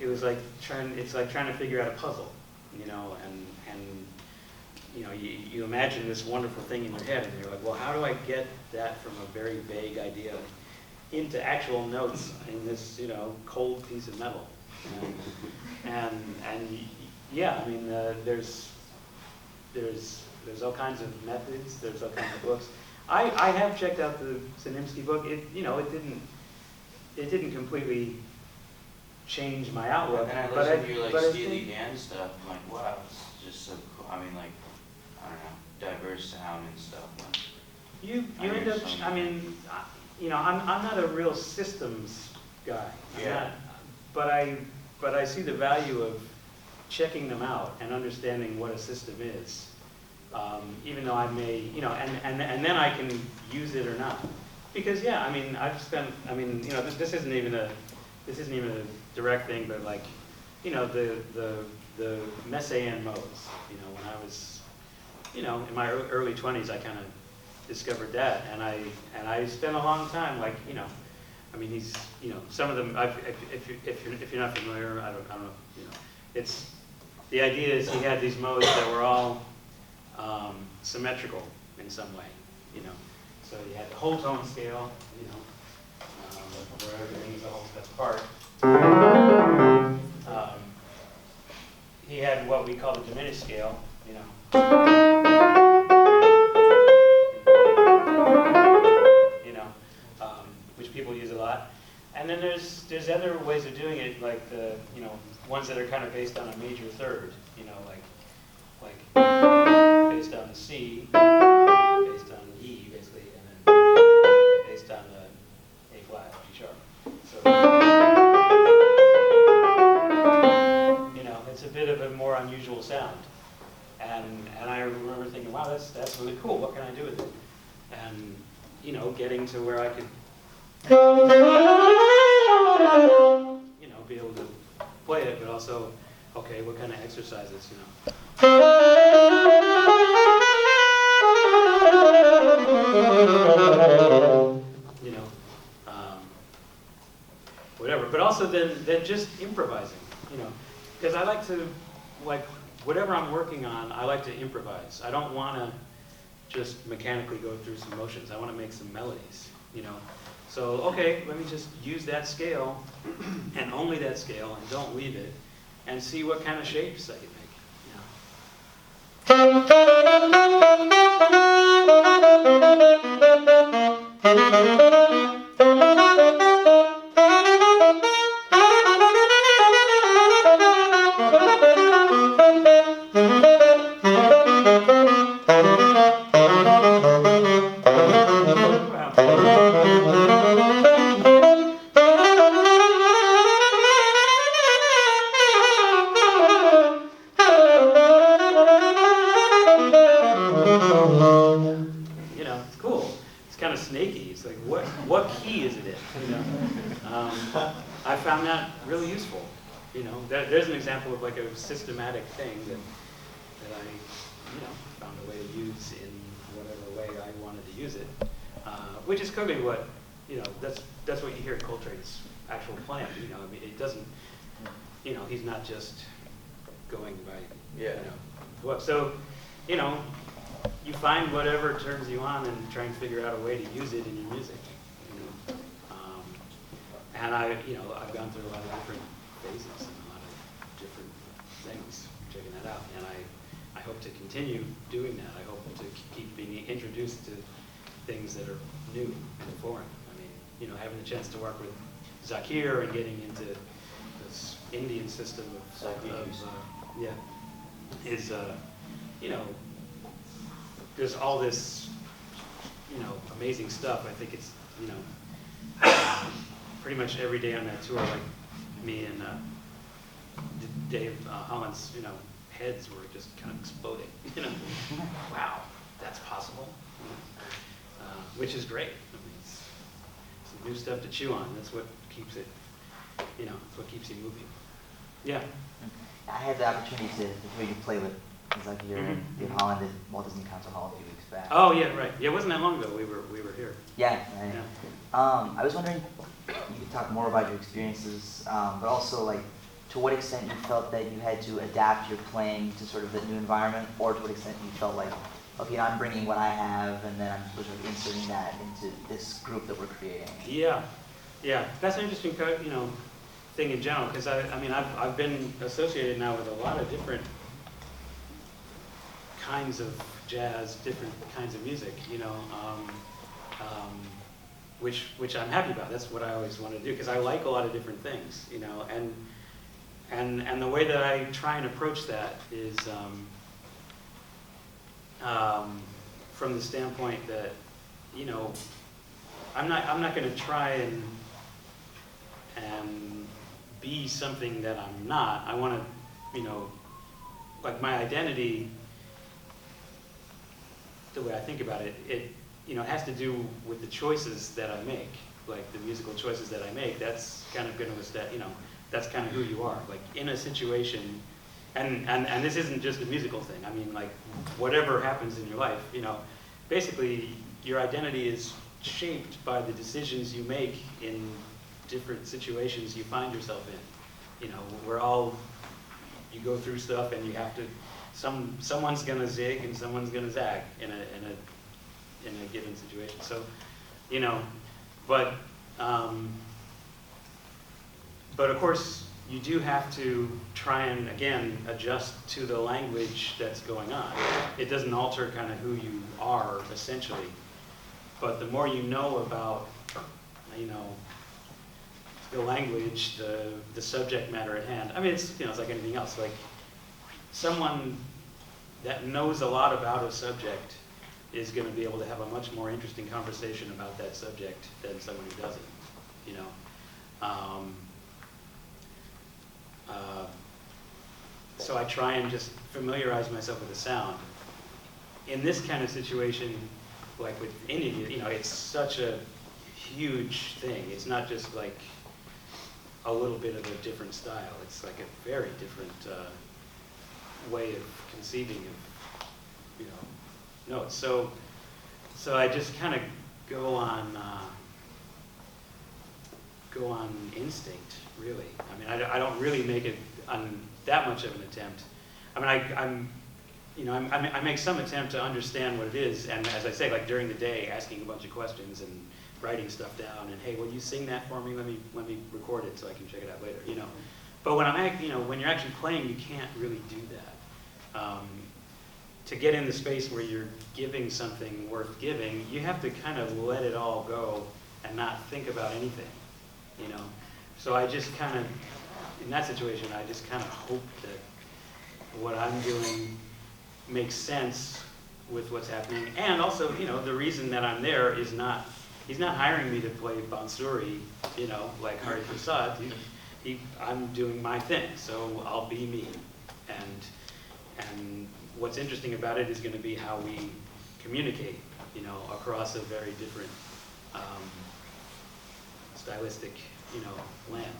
was like trying to figure out a puzzle, and you imagine this wonderful thing in your head, and you're like, well, how do I get that from a very vague idea into actual notes in this, cold piece of metal? And yeah, I mean, there's all kinds of methods. There's all kinds of books. I have checked out the Zanimski book. It didn't completely change my outlook. And I listened to your, like, Steely Dan stuff. I'm like, wow, it's just so cool. I mean, like, I don't know, diverse sound and stuff. You end up, I'm not a real systems guy. But I see the value of checking them out and understanding what a system is. Even though I may, and then I can use it or not. Because I've spent, this isn't even a direct thing, but like, the Messiaen modes, when I was, in my early 20s, I kind of discovered that, and I spent a long time, like, he's, some of them, if you're not familiar, I don't know, it's, the idea is he had these modes that were all symmetrical in some way, so you had the whole tone scale, where everything is all set apart. He had what we call the diminished scale, which people use a lot. And then there's other ways of doing it, like the ones that are kind of based on a major third, like based on the C, based on E, basically, and then based on the A flat, G sharp. So it's a bit of a more unusual sound. And I remember thinking, wow, that's really cool. What can I do with it? And getting to where I could be able to play it, but also, okay, what kind of exercises, also then just improvising, you know, because I like to, like, whatever I'm working on, I like to improvise. I don't want to just mechanically go through some motions. I want to make some melodies, you know. So, okay, let me just use that scale, and only that scale, and don't leave it, and see what kind of shapes I can make, you know. You know, it's cool. It's kind of snaky. It's like, what key is it in? You know, I found that really useful. You know, there's an example of like a systematic thing that I, you know, found a way to use in whatever way I wanted to use it, which is clearly what, you know, that's what you hear Coltrane's actual playing. You know, I mean, it doesn't, you know, he's not just going by, Yeah. you know, what. So, you know, you find whatever turns you on and try and figure out a way to use it in your music. You know? And I've gone through a lot of different phases and a lot of different things, checking that out. And I hope to continue doing that. I hope to keep being introduced to things that are new and foreign. I mean, you know, having the chance to work with Zakir and getting into this Indian system of Zakir. is you know, there's all this, you know, amazing stuff. I think it's, you know, pretty much every day on that tour, like me and Dave Holland's, you know, heads were just kind of exploding. You know, wow, that's possible, which is great. I mean, it's some new stuff to chew on. That's what keeps it, you know, it's what keeps you moving. Yeah. I had the opportunity to hear you play with Zakir in Holland at Walt Disney Concert Hall a few weeks back. Oh yeah, right. Yeah, it wasn't that long ago. We were here. Yeah. I was wondering if you could talk more about your experiences, but also like to what extent you felt that you had to adapt your playing to sort of the new environment, or to what extent you felt like, okay, I'm bringing what I have, and then I'm sort of inserting that into this group that we're creating. Yeah, that's an interesting, you know, thing in general, because I mean, I've been associated now with a lot of different kinds of jazz, different kinds of music, you know, which I'm happy about. That's what I always want to do, because I like a lot of different things, you know, and the way that I try and approach that is from the standpoint that, you know, I'm not going to try and be something that I'm not. I want to, you know, like my identity, the way I think about it, you know, has to do with the choices that I make, like the musical choices that I make. That's kind of going to, you know, that's kind of who you are. Like in a situation, and this isn't just a musical thing. I mean, like whatever happens in your life, you know, basically your identity is shaped by the decisions you make in different situations you find yourself in. You know, you go through stuff and you have to, someone's gonna zig and someone's gonna zag in a given situation. So, you know, but of course you do have to try and again adjust to the language that's going on. It doesn't alter kind of who you are essentially, but the more you know about, you know, the language, the subject matter at hand. I mean, it's, you know, it's like anything else. Like someone that knows a lot about a subject is going to be able to have a much more interesting conversation about that subject than someone who doesn't, you know. So I try and just familiarize myself with the sound. In this kind of situation, like with Indian, you know, it's such a huge thing. It's not just like a little bit of a different style. It's like a very different way of conceiving of, you know, notes. So I just kind of go on go on instinct, really. I mean, I don't really make it on that much of an attempt. I mean, I make some attempt to understand what it is, and as I say, like during the day, asking a bunch of questions and writing stuff down, and hey, will you sing that for me? Let me record it so I can check it out later, you know. But when you're actually playing, you can't really do that. To get in the space where you're giving something worth giving, you have to kind of let it all go and not think about anything, you know. So I just kind of, in that situation, I just kind of hope that what I'm doing makes sense with what's happening. And also, you know, the reason that I'm there is not, he's not hiring me to play Bansuri, you know, like Hari Prasad. I'm doing my thing, so I'll be me. And what's interesting about it is going to be how we communicate, you know, across a very different stylistic, you know, land.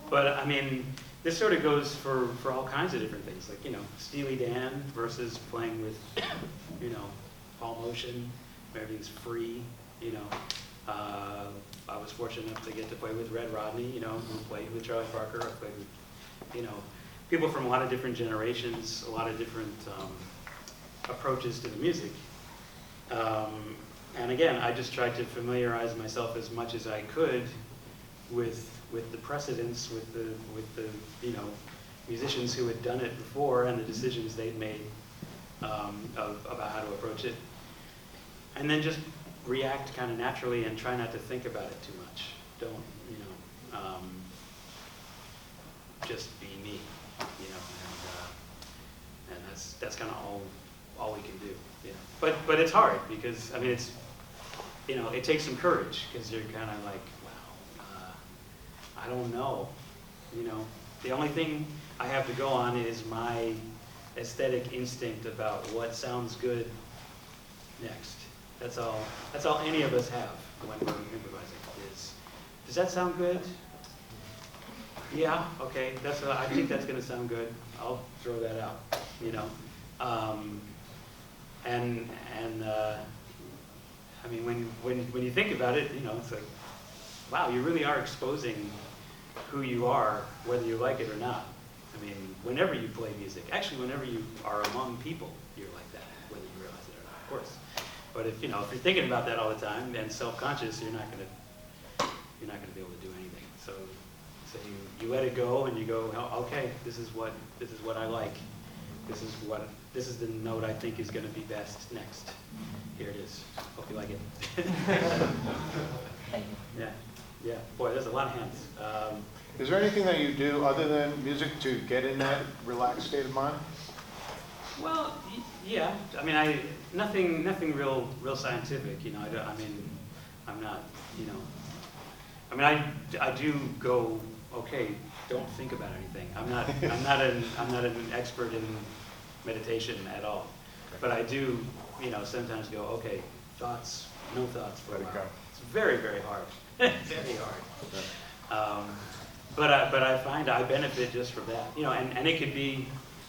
But I mean, this sort of goes for all kinds of different things, like, you know, Steely Dan versus playing with, you know, Paul Motion, everything's free, you know. I was fortunate enough to get to play with Red Rodney, you know, who played with Charlie Parker. I played with, you know, people from a lot of different generations, a lot of different approaches to the music. And again, I just tried to familiarize myself as much as I could with the precedents, with the you know, musicians who had done it before and the decisions they'd made about how to approach it. And then just react kind of naturally and try not to think about it too much. Don't, you know, just be me, you know, and that's kind of all we can do, you know. But it's hard because, I mean, it's, you know, it takes some courage because you're kind of like, wow, I don't know, you know. The only thing I have to go on is my aesthetic instinct about what sounds good next. That's all any of us have when we're improvising is, does that sound good? Yeah, okay, I think that's gonna sound good. I'll throw that out, you know. I mean, when you think about it, you know, it's like, wow, you really are exposing who you are, whether you like it or not. I mean, whenever you play music, actually whenever you are among people, you're like that, whether you realize it or not, of course. But if you're thinking about that all the time and self-conscious, you're not gonna be able to do anything. So you let it go and you go, oh, okay, this is what I like. This is the note I think is gonna be best next. Here it is. Hope you like it. Yeah. Boy, there's a lot of hands. Is there anything that you do other than music to get in that relaxed state of mind? Well, yeah. I mean, nothing real scientific. You know, I'm not. You know, I mean, I do go. Okay, don't think about anything. I'm not an expert in meditation at all. But I do, you know, sometimes go, okay, thoughts, no thoughts for a while. It's very, very hard. Very hard. But I find I benefit just from that. You know, and it could be.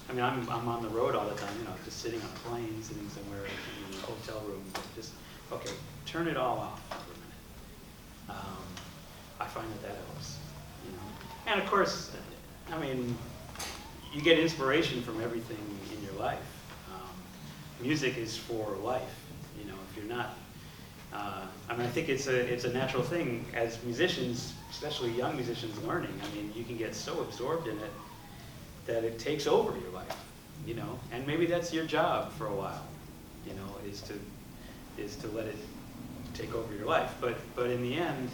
I mean, I'm on the road all the time, you know, just sitting on a plane, sitting somewhere in a hotel room, just, okay, turn it all off for a minute. I find that helps, you know. And of course, I mean, you get inspiration from everything in your life. Music is for life, you know, if you're not, I mean, I think it's a natural thing as musicians, especially young musicians learning. I mean, you can get so absorbed in it that it takes over your life, you know, and maybe that's your job for a while, you know, is to let it take over your life. But in the end,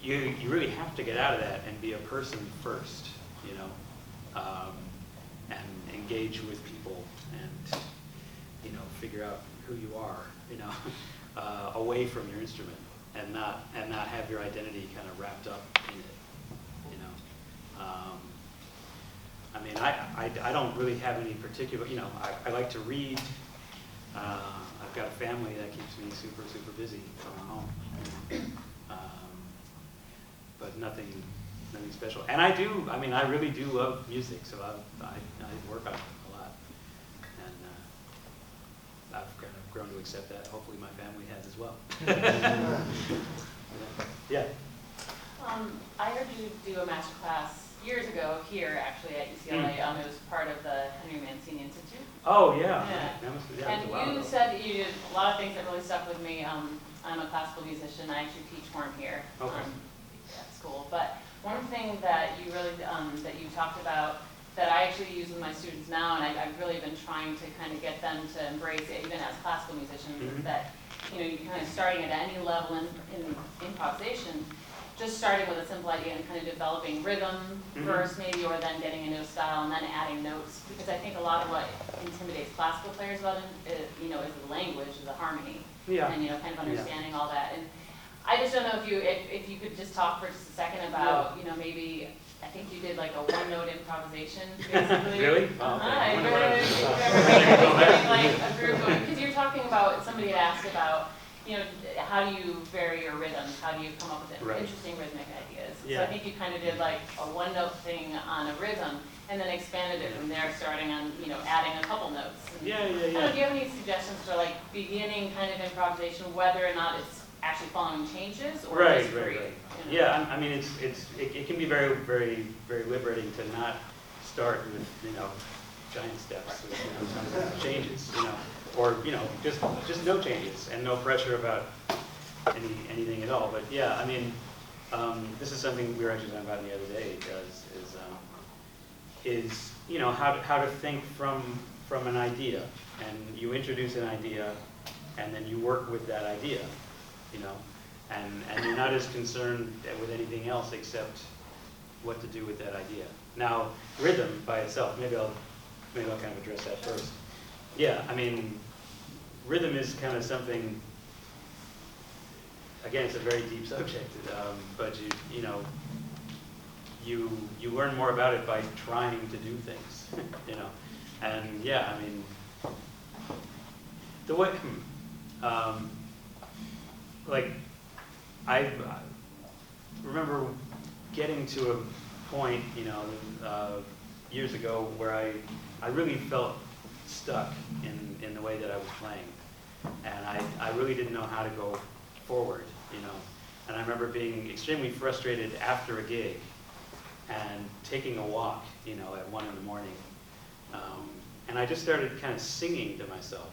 you really have to get out of that and be a person first, you know, and engage with people and, you know, figure out who you are, you know, away from your instrument and not have your identity kind of wrapped up in it, you know. I mean, I don't really have any particular, you know, I like to read. I've got a family that keeps me super, super busy from home. But nothing special. And I mean, I really do love music, so I work on it a lot. And I've kind of grown to accept that. Hopefully my family has as well. Yeah. I heard you do a masterclass years ago here, actually, at UCLA. It was part of the Henry Mancini Institute. Oh, yeah. Yeah. That must be, yeah, it was a while And you ago. said that you did a lot of things that really stuck with me. I'm a classical musician. I actually teach horn here Okay. at school. But one thing that you really, that you talked about that I actually use with my students now, and I've really been trying to kind of get them to embrace it, even as classical musicians, is that, you know, you're kind of starting at any level in improvisation, just starting with a simple idea and kind of developing rhythm first maybe, or then getting into a style and then adding notes. Because I think a lot of what intimidates classical players about it, you know, is the language, is the harmony, Yeah. and, you know, kind of understanding all that. And I just don't know if you could just talk for just a second about, you know, maybe, I think you did like a one-note improvisation, basically. Really? Uh-huh. Okay. I Wonder what remember I was- getting like a group of, because you're talking about, somebody had asked about, you know, how do you vary your rhythms? How do you come up with Right. interesting rhythmic ideas? So Yeah. I think you kind of did like a one-note thing on a rhythm, and then expanded it from there, starting on, you know, adding a couple notes. And Yeah, I don't know, yeah. do you have any suggestions for like beginning kind of improvisation, whether or not it's actually following changes or Right, just right, free? right. You know? Yeah, I mean, it can be very, very, very liberating to not start with, you know, giant steps, with, you know, changes, you know, or, you know, just no changes and no pressure about anything at all. But yeah, I mean, this is something we were actually talking about the other day, is you know, how to think from an idea, and you introduce an idea, and then you work with that idea, you know, and you're not as concerned with anything else except what to do with that idea. Now, rhythm by itself, maybe I'll kind of address that first. Yeah, I mean, rhythm is kind of something. Again, it's a very deep subject, but you know, you learn more about it by trying to do things, you know, and yeah, I mean, the way, like, I remember getting to a point, you know, years ago where I really felt stuck in the way that I was playing, and I really didn't know how to go forward, you know. And I remember being extremely frustrated after a gig and taking a walk, you know, at 1 in the morning. And I just started kind of singing to myself,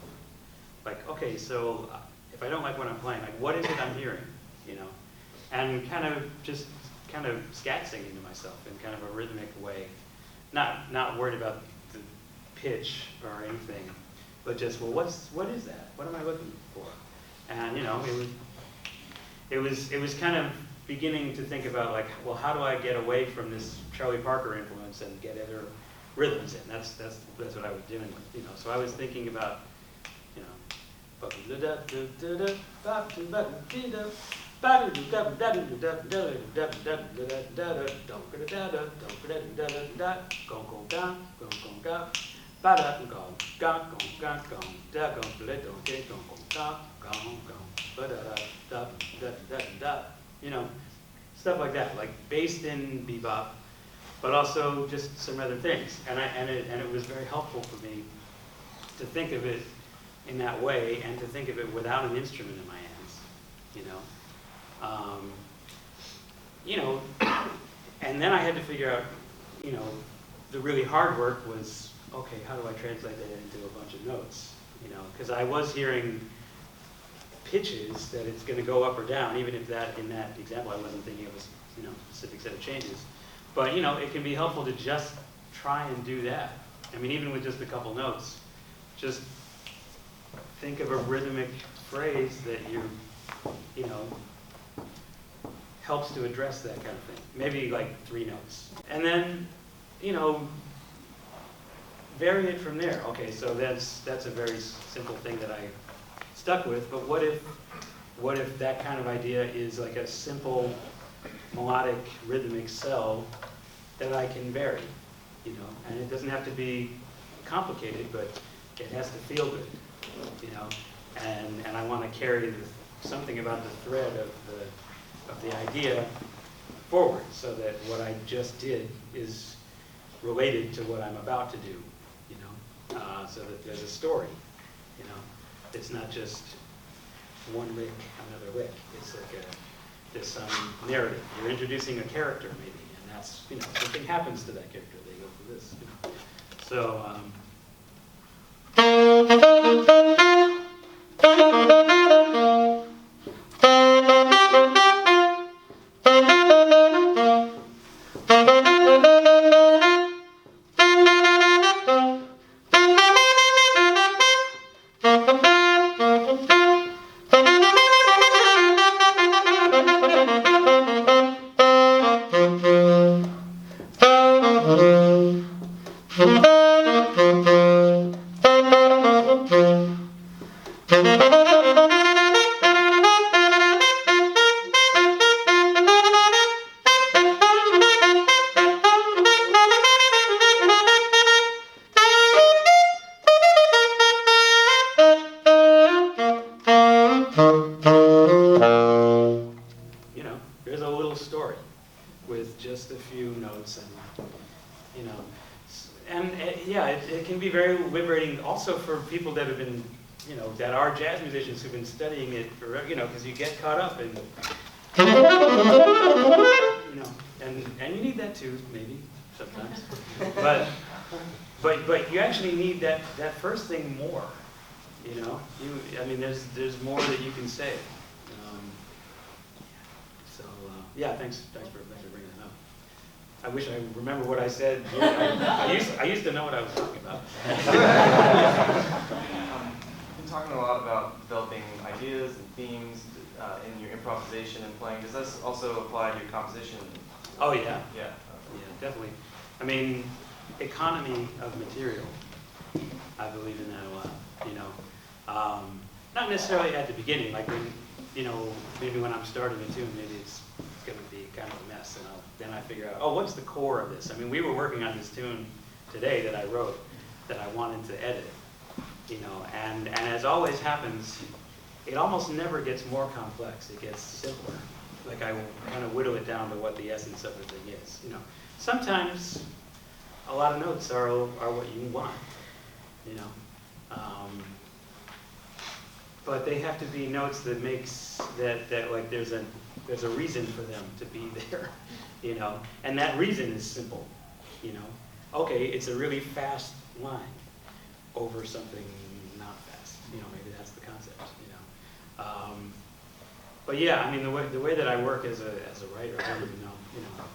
like, okay, so if I don't like what I'm playing, like, what is it I'm hearing, you know? And kind of scat singing to myself in kind of a rhythmic way, not worried about the pitch or anything, but just, well, what is that? What am I looking for? And you know, it was kind of beginning to think about, like, well, how do I get away from this Charlie Parker influence and get other rhythms in? That's what I was doing with, you know. So I was thinking about, you know, you know, stuff like that, like based in bebop, but also just some other things. And it was very helpful for me to think of it in that way, and to think of it without an instrument in my hands, you know. You know, and then I had to figure out, you know, the really hard work was, okay, how do I translate that into a bunch of notes, you know, because I was hearing pitches that it's going to go up or down, even if that, in that example, I wasn't thinking of a, you know, specific set of changes. But, you know, it can be helpful to just try and do that. I mean, even with just a couple notes, just think of a rhythmic phrase that you know, helps to address that kind of thing. Maybe like 3 notes. And then, you know, vary it from there. Okay, so that's a very simple thing that I stuck with, but what if that kind of idea is like a simple melodic rhythmic cell that I can vary, you know, and it doesn't have to be complicated, but it has to feel good, you know, and I want to carry something about the thread of the idea forward, so that what I just did is related to what I'm about to do, you know, so that there's a story, you know. It's not just one lick, another lick. It's like narrative. You're introducing a character maybe, and that's, something happens to that character. They go through this, So, there's a little story with just a few notes, and it can be very liberating also for people that have been, that are jazz musicians who've been studying it forever, because you get caught up in, and you need that too, maybe, sometimes. But you actually need that first thing more, there's more that you can say. Thanks for bringing that up. I wish I remember what I said. I used to know what I was talking about. You've been talking a lot about developing ideas and themes in your improvisation and playing. Does this also apply to your composition? Oh yeah. Yeah. Yeah, definitely. I mean, economy of material. I believe in that a lot. Not necessarily at the beginning, like when, maybe when I'm starting a tune, maybe it's going to be kind of a mess, and then I figure out, oh, what's the core of this? I mean, we were working on this tune today that I wrote that I wanted to edit, and as always happens, it almost never gets more complex. It gets simpler. Like I kind of whittle it down to what the essence of the thing is. Sometimes a lot of notes are what you want, but they have to be notes that makes that like there's a reason for them to be there, and that reason is simple, Okay, it's a really fast line over something not fast, maybe that's the concept, But yeah, I mean the way that I work as a writer, I don't even know,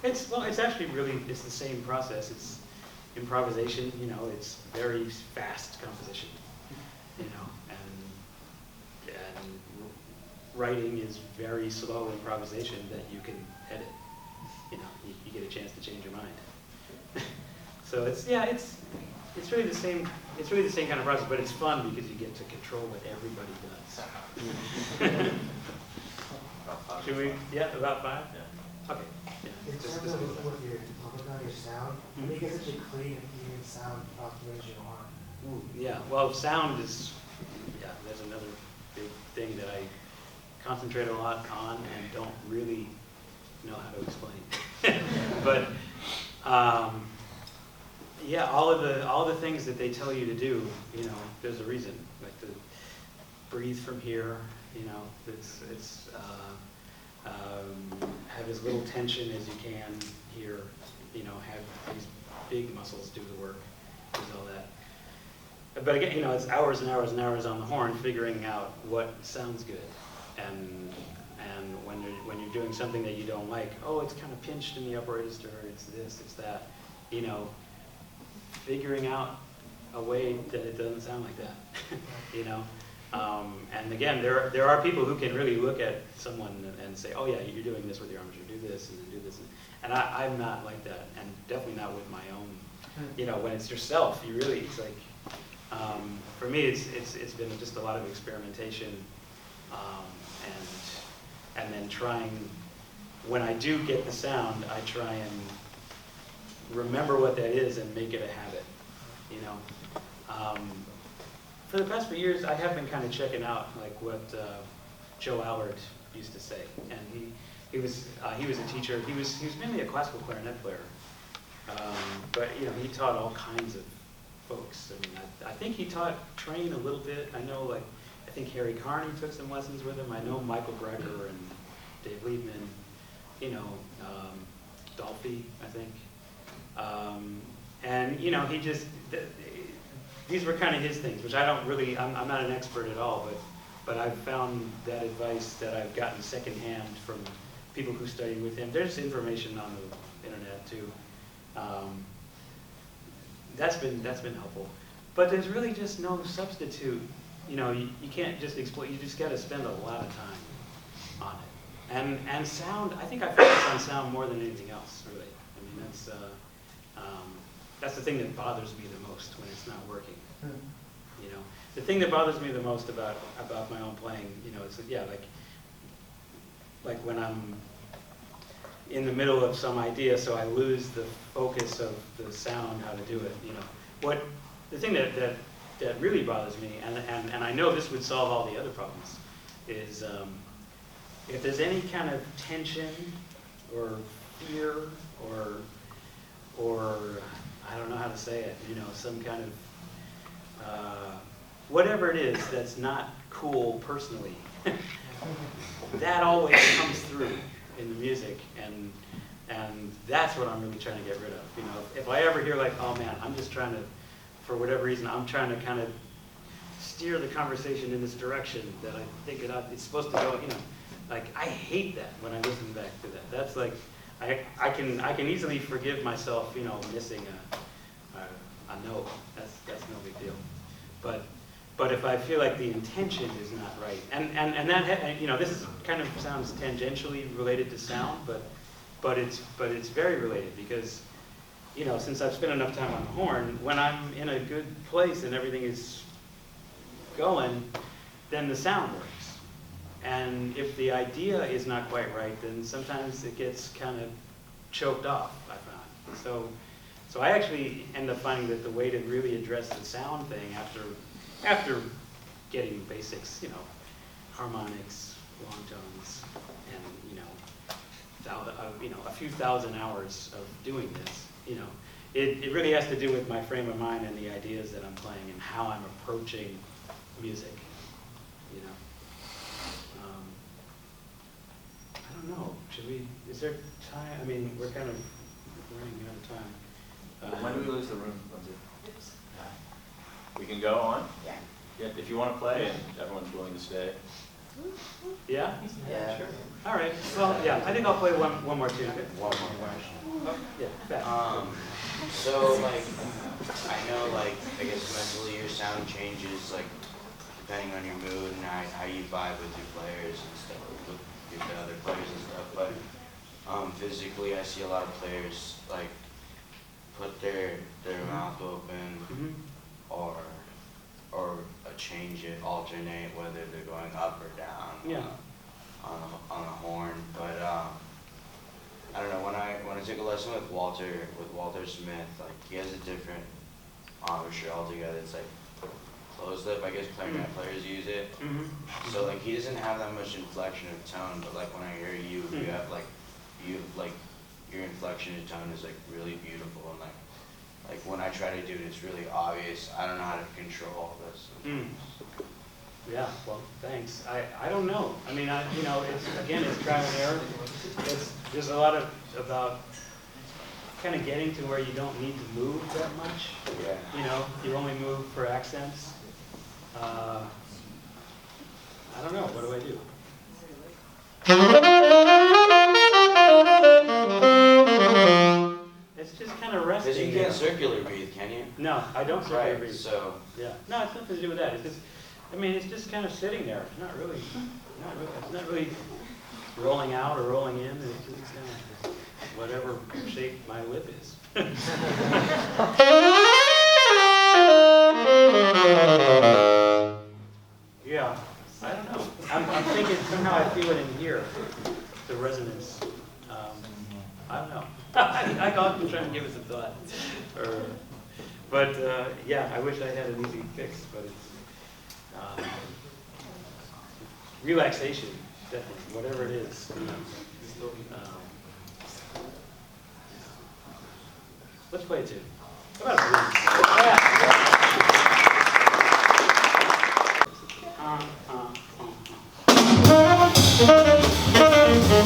it's actually really it's the same process. It's improvisation, it's very fast composition, and writing is very slow improvisation that you can edit. You get a chance to change your mind. So it's really the same. It's really the same kind of process, but it's fun because you get to control what everybody does. Should we? Yeah, about 5. Yeah. Okay. Yeah. In terms of what you're talking about, your sound, how do you get such a clean and even sound optimization as you are? Ooh, yeah. Well, sound is that's another big thing that I concentrate a lot on and don't really know how to explain. But all the things that they tell you to do, there's a reason. Like to breathe from here, it's have as little tension as you can here, have these big muscles do the work, there's all that. But again, it's hours and hours and hours on the horn figuring out what sounds good. And when you're doing something that you don't like, oh, it's kind of pinched in the upper register, it's this, it's that, figuring out a way that it doesn't sound like that, And again, there are people who can really look at someone and say, oh yeah, you're doing this with your arms, you do this and then do this, and I'm not like that, and definitely not with my own. When it's yourself, you really, it's like, for me, it's been just a lot of experimentation. And then trying, when I do get the sound, I try and remember what that is and make it a habit, For the past few years, I have been kind of checking out like what Joe Allard used to say, and he was a teacher. He was mainly a classical clarinet player, but he taught all kinds of folks. I mean, I think he taught Train a little bit. I know I think Harry Carney took some lessons with him. I know Michael Greger and Dave Liebman, you know, Dolphy, I think. And, you know, he just, these were kind of his things, which I don't really, I'm not an expert at all, but I've found that advice that I've gotten secondhand from people who study with him. There's information on the internet too. That's been helpful. But there's really just no substitute. You know, you can't just exploit, you just gotta spend a lot of time on it. And sound, I think I focus on sound more than anything else, really. I mean, that's the thing that bothers me the most when it's not working. You know, the thing that bothers me the most about my own playing, you know, is, yeah, like when I'm in the middle of some idea, so I lose the focus of the sound, how to do it, you know. The thing that really bothers me, and I know this would solve all the other problems, is if there's any kind of tension or fear or I don't know how to say it, you know, some kind of whatever it is that's not cool personally, that always comes through in the music, and that's what I'm really trying to get rid of. You know, if I ever hear like, oh man, I'm just trying to, for whatever reason, I'm trying to kind of steer the conversation in this direction that I think it's supposed to go, you know, like I hate that when I listen back to that. That's like, I can easily forgive myself, you know, missing a note. That's no big deal. But if I feel like the intention is not right, and that, you know, this is kind of sounds tangentially related to sound, but it's very related, because, you know, since I've spent enough time on the horn, when I'm in a good place and everything is going, then the sound works. And if the idea is not quite right, then sometimes it gets kind of choked off, I found. So I actually end up finding that the way to really address the sound thing after getting basics, you know, harmonics, long tones, and, you know, a few thousand hours of doing this, you know, it really has to do with my frame of mind and the ideas that I'm playing and how I'm approaching music, you know. I don't know, is there time? I mean, we're kind of running out of time. When do we lose the room, Lindsay? We can go on? Yeah. If you want to play and everyone's willing to stay. Yeah? Yeah. Sure. All right. Well, yeah, I think I'll play one more tune. One more question. Oh, yeah, fast. So like, I know like, I guess mentally your sound changes like depending on your mood and how you vibe with your players and stuff, with the other players and stuff. But physically, I see a lot of players like put their mouth open or change it, alternate whether they're going up or down on a horn. But I don't know, when I took a lesson with Walter Smith, like he has a different embouchure altogether. It's like closed lip, I guess clarinet players use it. So like he doesn't have that much inflection of tone, but like when I hear you, you have like your inflection of tone is like really beautiful, and like when I try to do it, it's really obvious. I don't know how to control all this. Yeah, well, thanks. I don't know. I mean, you know, it's trial and error. There's a lot about kind of getting to where you don't need to move that much. Yeah. You know, you only move for accents. I don't know. What do I do? It's just kind of resting. Because you can't circular breathe, can you? No, I don't circular Right, breathe. so Yeah. No, it's nothing to do with that. It's just, I mean, it's just kind of sitting there. It's not really rolling out or rolling in. It's just kind of whatever shape my lip is. Yeah, I don't know. I'm thinking somehow I feel it in here, the resonance. I don't know. I often try and give it a thought. But yeah, I wish I had an easy fix, but it's relaxation, definitely, whatever it is. Let's play a tune. How about a blues?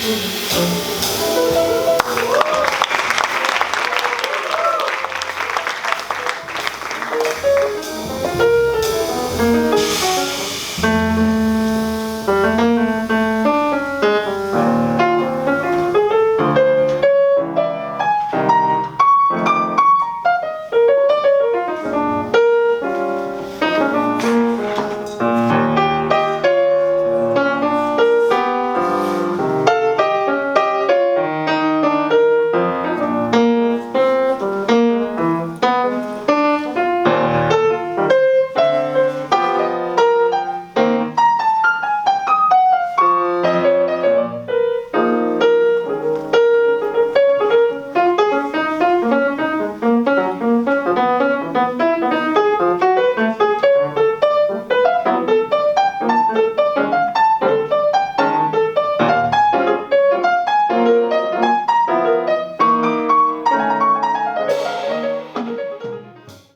Thank you.